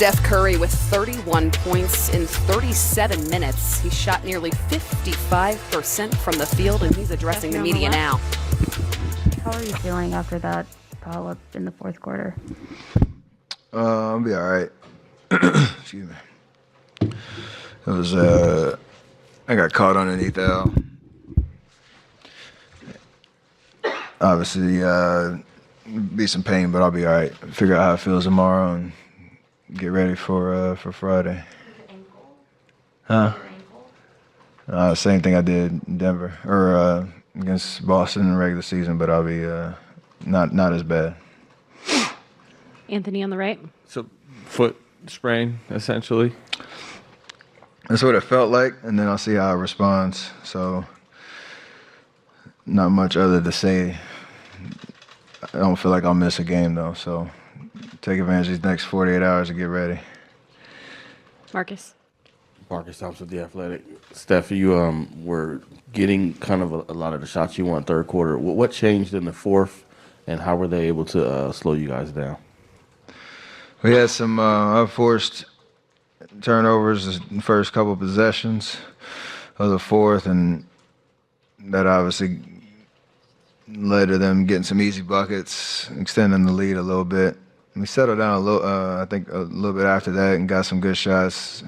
Steph Curry with 31 points in 37 minutes. He shot nearly 55% from the field, and he's addressing the media now. How are you feeling after that foul up in the fourth quarter? I'll be all right. Excuse me. It was, I got caught underneath Al. Obviously, be some pain, but I'll be all right. Figure out how it feels tomorrow and get ready for Friday. Huh? Same thing I did in Denver or against Boston in the regular season, but I'll be not as bad. Anthony on the right. So foot sprain, essentially. That's what it felt like, and then I'll see how it responds. So not much other to say. I don't feel like I'll miss a game, though, so take advantage of these next 48 hours to get ready. Marcus. Marcus Thompson, The Athletic. Steph, you were getting kind of a lot of the shots you want third quarter. What changed in the fourth, and how were they able to slow you guys down? We had some unforced turnovers the first couple possessions of the fourth, and that obviously led to them getting some easy buckets, extending the lead a little bit. We settled down a little, I think, a little bit after that, and got some good shots.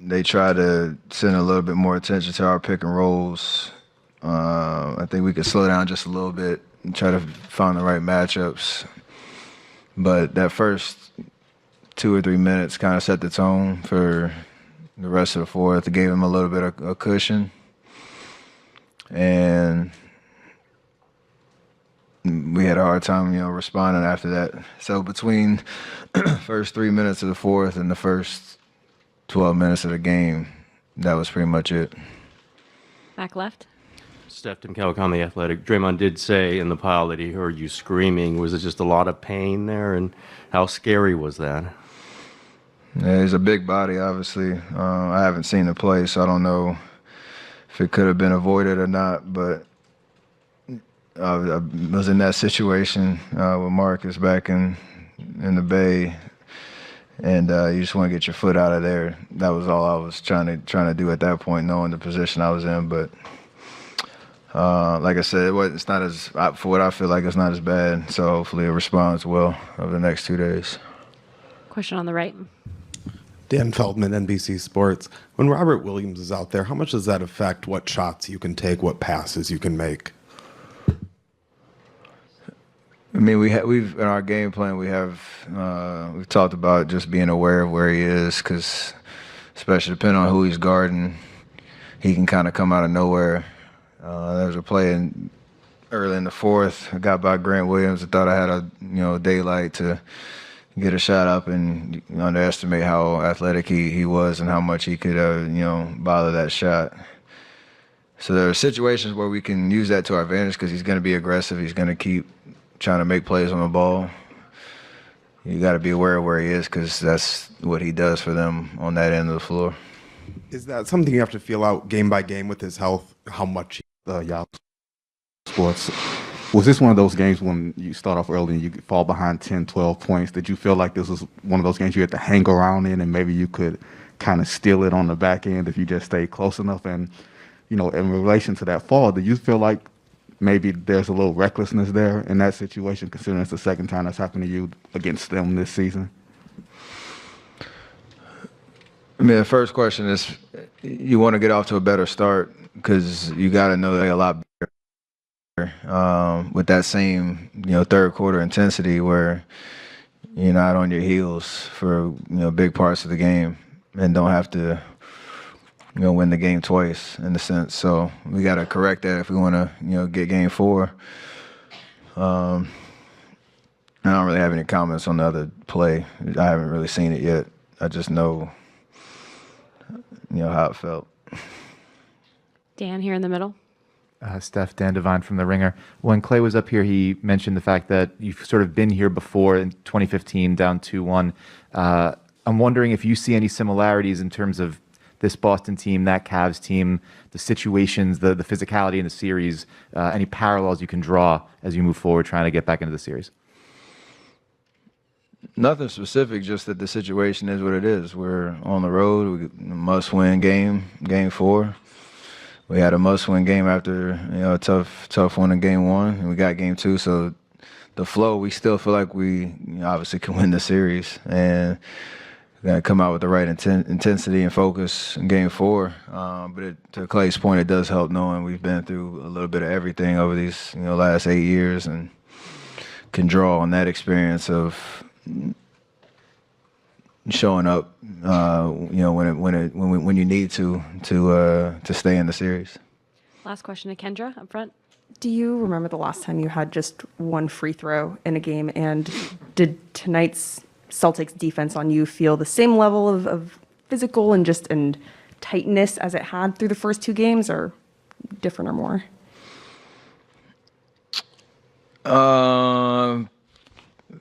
They tried to send a little bit more attention to our pick and rolls. I think we could slow down just a little bit and try to find the right matchups. But that first 2 or 3 minutes kind of set the tone for the rest of the fourth. It gave them a little bit of a cushion. And we had a hard time, responding after that. So between first 3 minutes of the fourth and the first 12 minutes of the game, that was pretty much it. Back left. Steph, Tim Calican, The Athletic. Draymond did say in the pile that he heard you screaming. Was it just a lot of pain there, and how scary was that? Yeah, he's a big body, obviously. I haven't seen him play, so I don't know if it could have been avoided or not, but I was in that situation with Marcus back in the Bay, and you just want to get your foot out of there. That was all I was trying to do at that point, knowing the position I was in. But like I said, it's not as, for what I feel like, it's not as bad. So hopefully it responds well over the next 2 days. Question on the right. Dan Feldman, NBC Sports. When Robert Williams is out there, how much does that affect what shots you can take, what passes you can make? I mean, we've in our game plan we've talked about just being aware of where he is, because especially depending on who he's guarding, he can kind of come out of nowhere. There was a play early in the fourth. I got by Grant Williams. I thought I had a daylight to get a shot up, and underestimate how athletic he was and how much he could bother that shot. So there are situations where we can use that to our advantage, because he's going to be aggressive. He's going to keep trying to make plays on the ball. You got to be aware of where he is, because that's what he does for them on that end of the floor. Is that something you have to feel out game by game with his health, how much y'all sports? Was this one of those games when you start off early and you fall behind 10, 12 points? Did you feel like this was one of those games you had to hang around in, and maybe you could kind of steal it on the back end if you just stayed close enough? And, in relation to that fall, do you feel like maybe there's a little recklessness there in that situation, considering it's the second time that's happened to you against them this season? I mean, the first question is, you want to get off to a better start, because you got to know they're a lot better with that same, third quarter intensity where you're not on your heels for, big parts of the game, and don't have to, win the game twice in a sense. So we got to correct that if we want to, get game 4. I don't really have any comments on the other play. I haven't really seen it yet. I just know, how it felt. Dan here in the middle. Steph, Dan Devine from The Ringer. When Clay was up here, he mentioned the fact that you've sort of been here before in 2015, down 2-1. I'm wondering if you see any similarities in terms of this Boston team, that Cavs team, the situations, the physicality in the series, any parallels you can draw as you move forward trying to get back into the series? Nothing specific, just that the situation is what it is. We're on the road. We must-win game 4. We had a must-win game after a tough one in game 1, and we got game 2. So the flow, we still feel like we obviously can win the series, and we're gonna come out with the right intensity and focus in game 4. But to Clay's point, it does help knowing we've been through a little bit of everything over these last 8 years, and can draw on that experience of showing up, when you need to stay in the series. Last question to Kendra up front. Do you remember the last time you had just one free throw in a game? And did tonight's Celtics defense on you feel the same level of physical and tightness as it had through the first 2 games, or different or more?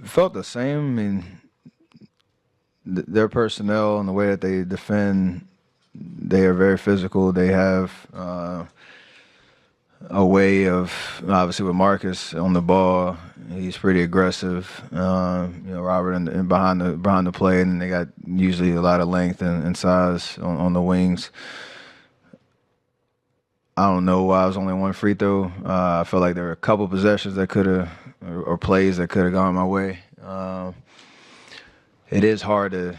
Felt the same. I mean, their personnel and the way that they defend, they are very physical. They have a way of, obviously with Marcus on the ball, he's pretty aggressive. Robert and behind the play, and they got usually a lot of length and size on the wings. I don't know why it was only one free throw. I felt like there were a couple possessions that could have, or plays that could have gone my way. It is hard to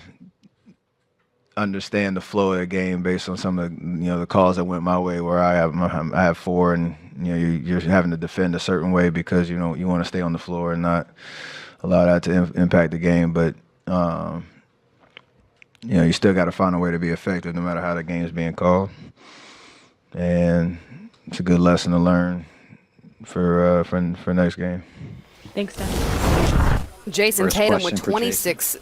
understand the flow of the game based on some of the calls that went my way, where I have 4, and you're having to defend a certain way because you want to stay on the floor and not allow that to impact the game. But you still got to find a way to be effective no matter how the game is being called. And it's a good lesson to learn for next game. Thanks, Steph. Jason First Tatum question with for Jason. 26